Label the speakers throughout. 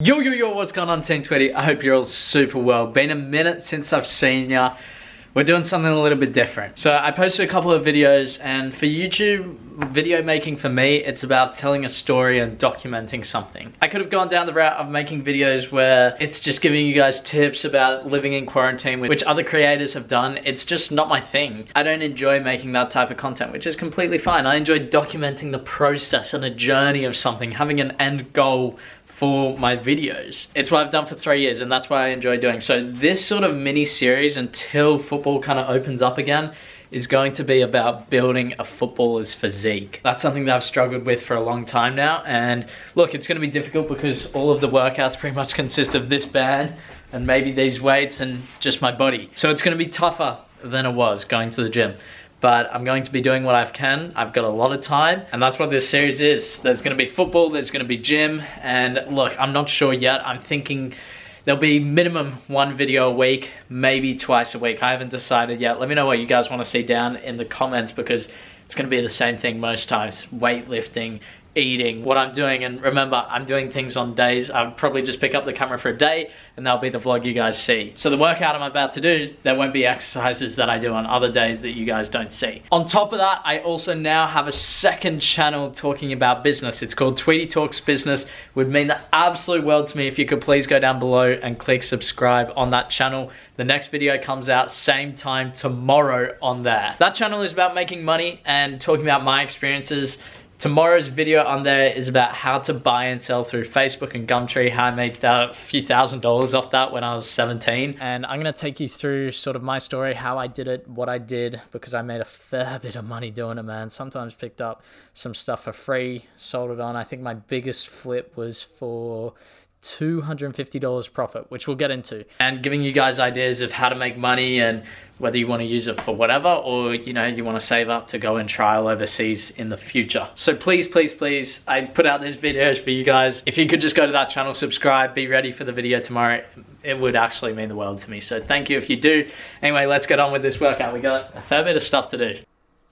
Speaker 1: Yo, what's going on, Team Tweedie? I hope you're all super well. Been a minute since I've seen ya. We're doing something a little bit different. So I posted a couple of videos, and for YouTube, video making for me, it's about telling a story and documenting something. I could have gone down the route of making videos where it's just giving you guys tips about living in quarantine, which other creators have done. It's just not my thing. I don't enjoy making that type of content, which is completely fine. I enjoy documenting the process and a journey of something, having an end goal for my videos. It's what I've done for 3 years, and that's what I enjoy doing. So this sort of mini series, until football kind of opens up again, is going to be about building a footballer's physique. That's something that I've struggled with for a long time now, and look, it's going to be difficult because all of the workouts pretty much consist of this band and maybe these weights and just my body. So it's going to be tougher than it was going to the gym. But I'm going to be doing what I can. I've got a lot of time, and that's what this series is. There's going to be football, there's going to be gym, and look, I'm not sure yet. I'm thinking there'll be minimum 1 video a week, maybe twice a week. I haven't decided yet. Let me know what you guys want to see down in the comments, because it's going to be the same thing most times. Weightlifting, eating, what I'm doing. And remember, I'm doing things on days. I'll probably just pick up the camera for a day and that'll be the vlog you guys see. So the workout I'm about to do, there won't be exercises that I do on other days that you guys don't see. On top of that, I also now have a second channel talking about business. It's called Tweedie Talks Business. Would mean the absolute world to me if you could please go down below and click subscribe on that channel. The next video comes out same time tomorrow on there. That channel is about making money and talking about my experiences. Tomorrow's video on there is about how to buy and sell through Facebook and Gumtree, how I made a few $1,000s off that when I was 17. And I'm gonna take you through sort of my story, how I did it, what I did, because I made a fair bit of money doing it, man. Sometimes picked up some stuff for free, sold it on. I think my biggest flip was for $250 profit, which we'll get into, and giving you guys ideas of how to make money and whether you want to use it for whatever, or you know, you want to save up to go and trial overseas in the future. So please, I put out these videos for you guys. If you could just go to that channel, subscribe, be ready for the video tomorrow, it would actually mean the world to me. So thank you if you do. Anyway, let's get on with this workout. We got a fair bit of stuff to do.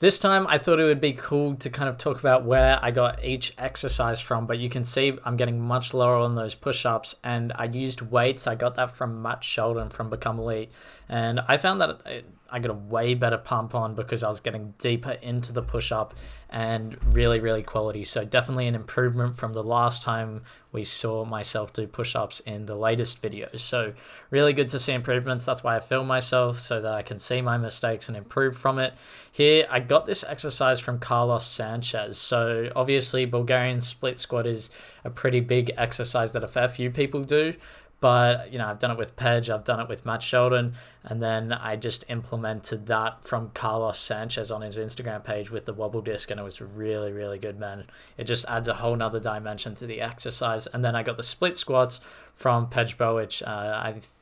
Speaker 1: This time I thought it would be cool to kind of talk about where I got each exercise from, but you can see I'm getting much lower on those push-ups, and I used weights. I got that from Matt Sheldon from Become Elite, and I found that I got a way better pump on because I was getting deeper into the push-up and really quality. So definitely an improvement from the last time we saw myself do push-ups in the latest videos. So really good to see improvements. That's why I film myself, so that I can see my mistakes and improve from it. Here, I got this exercise from Carlos Sanchez. So obviously Bulgarian split squat is a pretty big exercise that a fair few people do. But, you know, I've done it with Pedge, I've done it with Matt Sheldon, and then I just implemented that from Carlos Sanchez on his Instagram page with the wobble disc, and it was really good, man. It just adds a whole nother dimension to the exercise. And then I got the split squats from Pedge Bowich.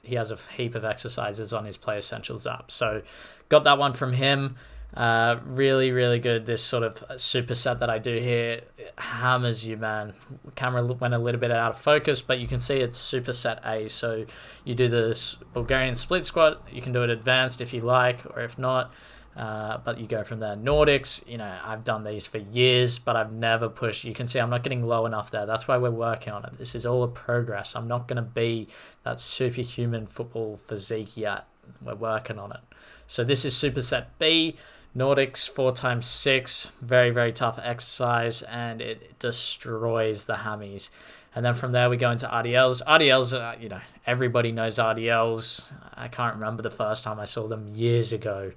Speaker 1: He has a heap of exercises on his Play Essentials app. So got that one from him. Really good. This sort of superset that I do here hammers you, man. Camera went a little bit out of focus, but you can see it's Superset A. So you do this Bulgarian split squat. You can do it advanced if you like, or if not, but you go from there. NORDICS, you know, I've done these for years, but I've never pushed. You can see I'm not getting low enough there. That's why we're working on it. This is all a progress. I'm not going to be that superhuman football physique yet. We're working on it. So this is Superset B. NORDICS 4x6, very tough exercise, and it destroys the hammies. And then from there we go into RDLs. RDLs, you know, everybody knows RDLs. I can't remember the first time I saw them years ago,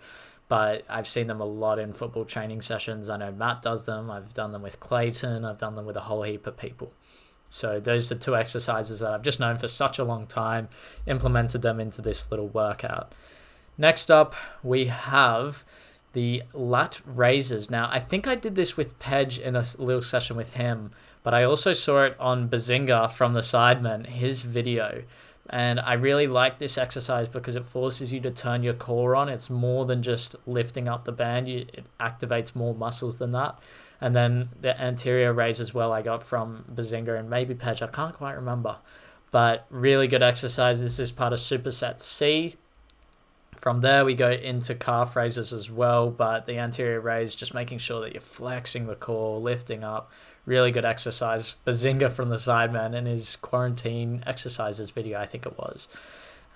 Speaker 1: but I've seen them a lot in football training sessions. I know Matt does them. I've done them with Clayton. I've done them with a whole heap of people. So those are 2 exercises that I've just known for such a long time, implemented them into this little workout. Next up, we have the lat raises. Now, I think I did this with Pedge in a little session with him, but I also saw it on Bazinga from the Sidemen, his video. And I really like this exercise because it forces you to turn your core on. It's more than just lifting up the band. It activates more muscles than that. And then the anterior raise as well I got from Bazinga and maybe Pedge. I can't quite remember. But really good exercise. This is part of Superset C. From there, we go into calf raises as well, but the anterior raise, just making sure that you're flexing the core, lifting up,
Speaker 2: Really good exercise. Bazinga from the Sideman in his quarantine exercises video, I think it was.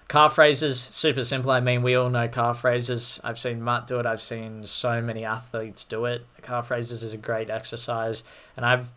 Speaker 2: Calf raises, super simple. I mean, we all know calf raises. I've seen Matt do it. I've seen so many athletes do it. Calf raises is a great exercise. And I've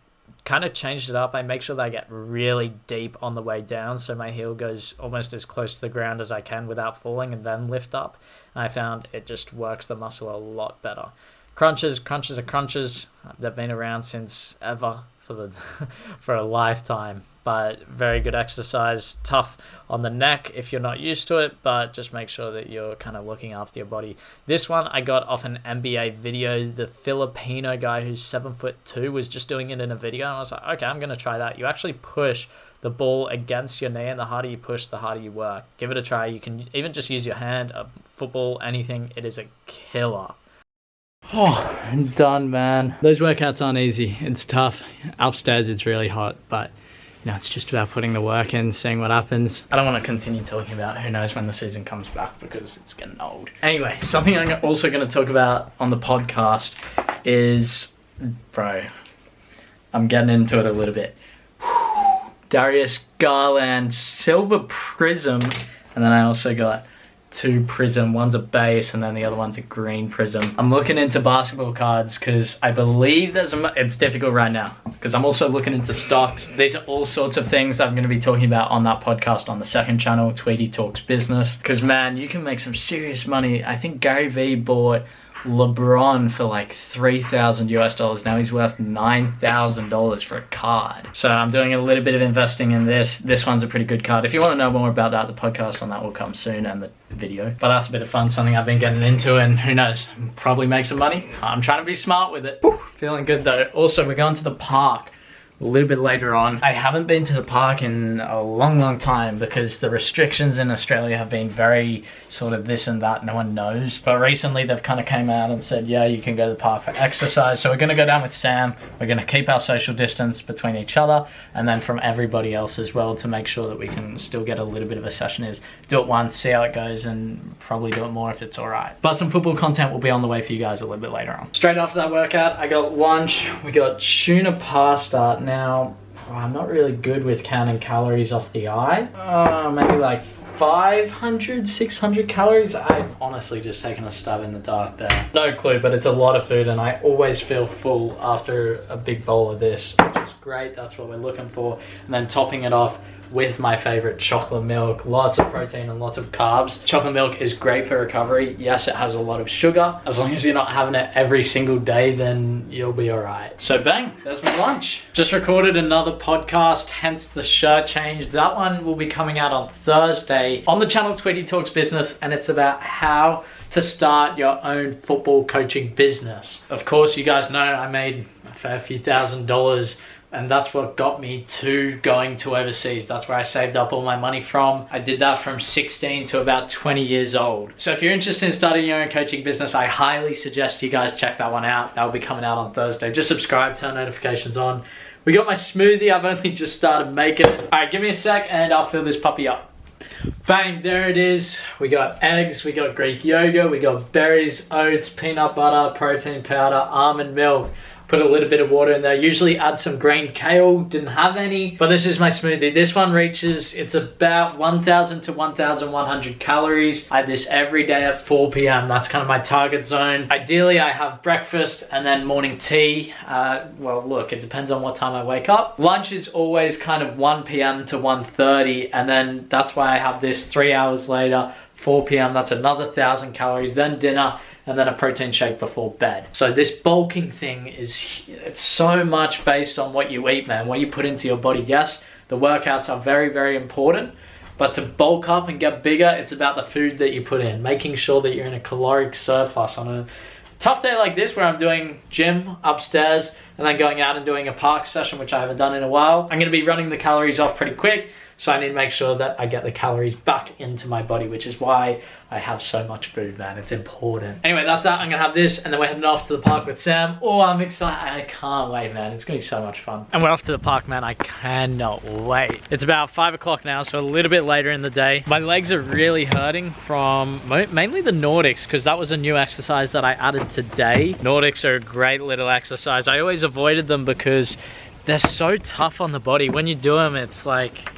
Speaker 2: kind of changed it up. I make sure that I get really deep on the way down, so my heel goes almost as close to the ground as I can without falling, and then lift up. And I found it just works the muscle a lot better. Crunches are crunches. They've been around since ever for a lifetime, but very good exercise. Tough on the neck if you're not used to it, but just make sure that you're kind of looking after your body. This one I got off an NBA video. The Filipino guy who's 7'2" was just doing it in a video, and I was like, okay, I'm gonna try that. You actually push the ball against your knee, and the harder you push, the harder you work. Give it a try. You can even just use your hand, a football, anything. It is a killer.
Speaker 1: Oh, I'm done, man. Those workouts aren't easy. It's tough. Upstairs it's really hot, but you know, it's just about putting the work in, seeing what happens. I don't want to continue talking about who knows when the season comes back because it's getting old. Anyway, something I'm also going to talk about on the podcast is, bro, I'm getting into it a little bit. Darius Garland Silver Prism, and then I also got 2 Prism. One's a base and then the other one's a green Prism. I'm looking into basketball cards because I believe it's difficult right now because I'm also looking into stocks. These are all sorts of things I'm going to be talking about on that podcast on the second channel, Tweedie Talks Business, because man, you can make some serious money. I think Gary Vee bought LeBron for like $3,000 US. Now he's worth $9,000 for a card. So I'm doing a little bit of investing in this. This one's a pretty good card. If you want to know more about that, the podcast on that will come soon and the video. But that's a bit of fun, something I've been getting into, and who knows, probably make some money. I'm trying to be smart with it. Whew, feeling good though. Also, we're going to the park a little bit later on. I haven't been to the park in a long time because the restrictions in Australia have been very sort of this and that, no one knows. But recently they've kind of came out and said, yeah, you can go to the park for exercise. So we're going to go down with Sam. We're going to keep our social distance between each other and then from everybody else as well to make sure that we can still get a little bit of a session. Is do it once, see how it goes, and probably do it more if it's all right. But some football content will be on the way for you guys a little bit later on. Straight after that workout, I got lunch. We got tuna pasta. Now, I'm not really good with counting calories off the eye. Maybe like 500, 600 calories. I've honestly just taken a stab in the dark there. No clue, but it's a lot of food and I always feel full after a big bowl of this, which is great. That's what we're looking for. And then topping it off with my favorite chocolate milk. Lots of protein and lots of carbs. Chocolate milk is great for recovery. Yes, it has a lot of sugar. As long as you're not having it every single day, then you'll be all right. So bang, there's my lunch. Just recorded another podcast, hence the shirt change. That one will be coming out on Thursday on the channel Tweedie Talks Business, and it's about how to start your own football coaching business. Of course, you guys know I made a fair few $1,000s, and that's what got me to going to overseas. That's where I saved up all my money from. I did that from 16 to about 20 years old. So if you're interested in starting your own coaching business, I highly suggest you guys check that one out. That will be coming out on Thursday. Just subscribe, turn notifications on. We got my smoothie. I've only just started making it. All right, give me a sec and I'll fill this puppy up. Bang, there it is. We got eggs, we got Greek yogurt, we got berries, oats, peanut butter, protein powder, almond milk. Put a little bit of water in there. Usually add some green kale, didn't have any, but this is my smoothie. This one reaches, it's about 1,000 to 1,100 calories. I have this every day at 4 p.m. That's kind of my target zone. Ideally, I have breakfast and then morning tea. Well, look, it depends on what time I wake up. Lunch is always kind of 1 p.m. to 1:30, and then that's why I have this 3 hours later, 4 p.m. That's another 1,000 calories, then dinner, and then a protein shake before bed. So this bulking thing it's so much based on what you eat, man, what you put into your body. Yes, the workouts are very important, but to bulk up and get bigger, it's about the food that you put in, making sure that you're in a caloric surplus. On a tough day like this where I'm doing gym upstairs and then going out and doing a park session, which I haven't done in a while, I'm gonna be running the calories off pretty quick. So I need to make sure that I get the calories back into my body, which is why I have so much food, man. It's important. Anyway, that's that. I'm gonna have this and then we're heading off to the park with Sam. Oh, I'm excited. I can't wait, man. It's gonna be so much fun. And we're off to the park, man. I cannot wait. It's about 5 o'clock now, so a little bit later in the day. My legs are really hurting from mainly the NORDICS, because that was a new exercise that I added today. NORDICS are a great little exercise. I always avoided them because
Speaker 2: they're so tough on the body. When you do them, it's like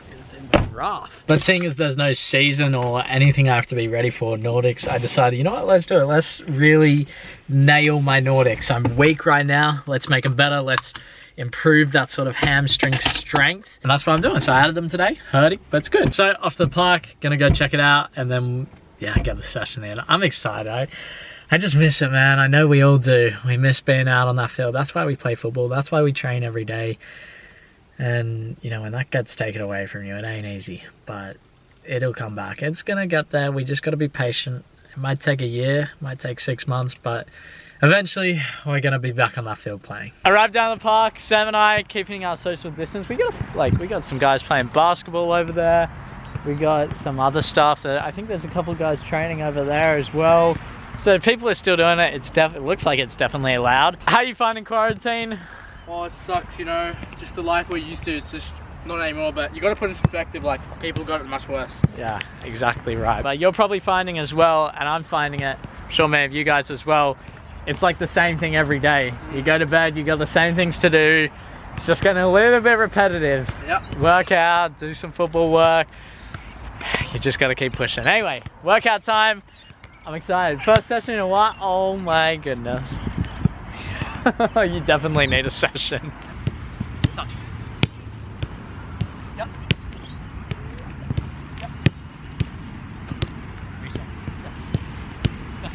Speaker 2: rough. But seeing as there's no season or anything I have to be ready for Nordics, I decided, you know what, let's do it. Let's really nail my Nordics. I'm weak right now. Let's make them better. Let's improve that sort of hamstring strength. And that's what I'm doing. So I added them today. Hurting, but it's good. So off to the park, gonna go check it out and then, yeah, get the session in. I'm excited. I just miss it, man. I know we all do. We miss being out on that field. That's why we play football. That's why we train every day. And, you know, when that gets taken away from you, it ain't easy. But it'll come back. It's going to get there. We just got to be patient. It might take a year. It might take 6 months. But eventually, we're going to be back on that field playing. Arrived down the park. Sam and I keeping our social distance. We got some guys playing basketball over there. We got some other stuff. I think there's a couple of guys training over there as well. So people are still doing it. It looks like it's definitely allowed. How are you finding quarantine?
Speaker 3: Oh, it sucks, you know, just the life we're used to. It's just not anymore, but you got to put it in perspective, like people got it much worse.
Speaker 2: Yeah, exactly right. But you're probably finding as well, and I'm finding it, I'm sure many of you guys as well, it's like the same thing every day. You go to bed, you got the same things to do. It's just getting a little bit repetitive.
Speaker 3: Yep.
Speaker 2: Work out, do some football work. You just got to keep pushing. Anyway, workout time. I'm excited. First session in a while. Oh my goodness. You definitely need a session. Touch. Yep. Yep. Reset. Yes. Yes.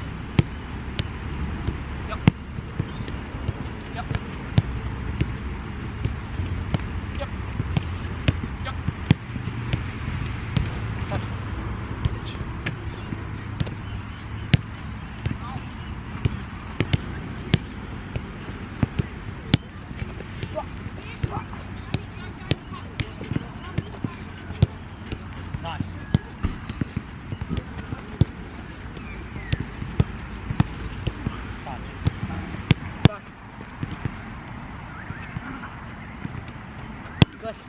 Speaker 2: Yep. Yep. Yep. Yep. Touch. Nice. Back. Left.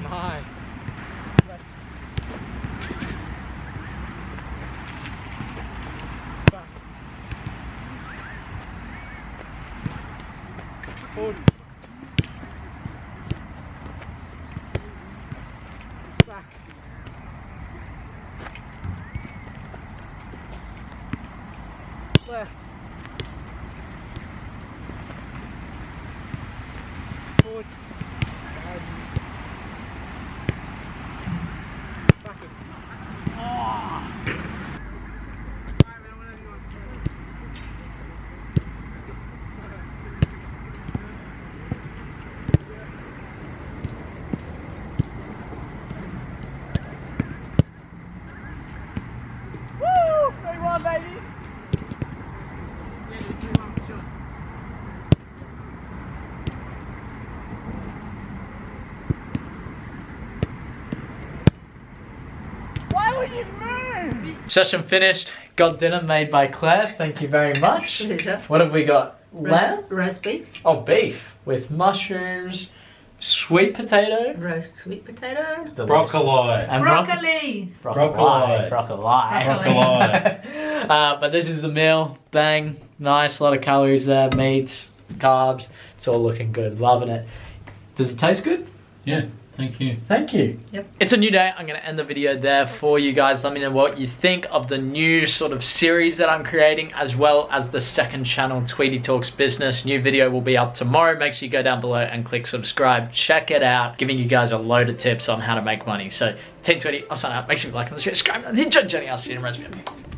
Speaker 2: Nice. Left. Back. Forward. Back. Left. Forward. Backward. Oh. Woo! 3-1, baby! Why would you move? Session finished. Got dinner made by Claire. Thank you very much.
Speaker 4: Pleasure.
Speaker 2: What have we got? Lamb?
Speaker 4: Roast beef,
Speaker 2: Oh, beef with mushrooms, sweet potato,
Speaker 4: roast sweet potato,
Speaker 5: Broccoli.
Speaker 2: and
Speaker 4: broccoli.
Speaker 2: Broccoli.
Speaker 4: Broccoli.
Speaker 2: But this is the meal. Bang. Nice. A lot of calories there. Meats, carbs. It's all looking good. Loving it. Does it taste good?
Speaker 5: Yeah, thank you.
Speaker 2: Thank you.
Speaker 4: Yep.
Speaker 2: It's a new day. I'm going to end the video there for you guys. Let me know what you think of the new sort of series that I'm creating, as well as the second channel, Tweedie Talks Business. New video will be up tomorrow. Make sure you go down below and click subscribe. Check it out. Giving you guys a load of tips on how to make money. So, Team Tweedie, I'll sign out. Make sure you like and share, subscribe, and enjoy the journey. I'll see you in the rest of the video.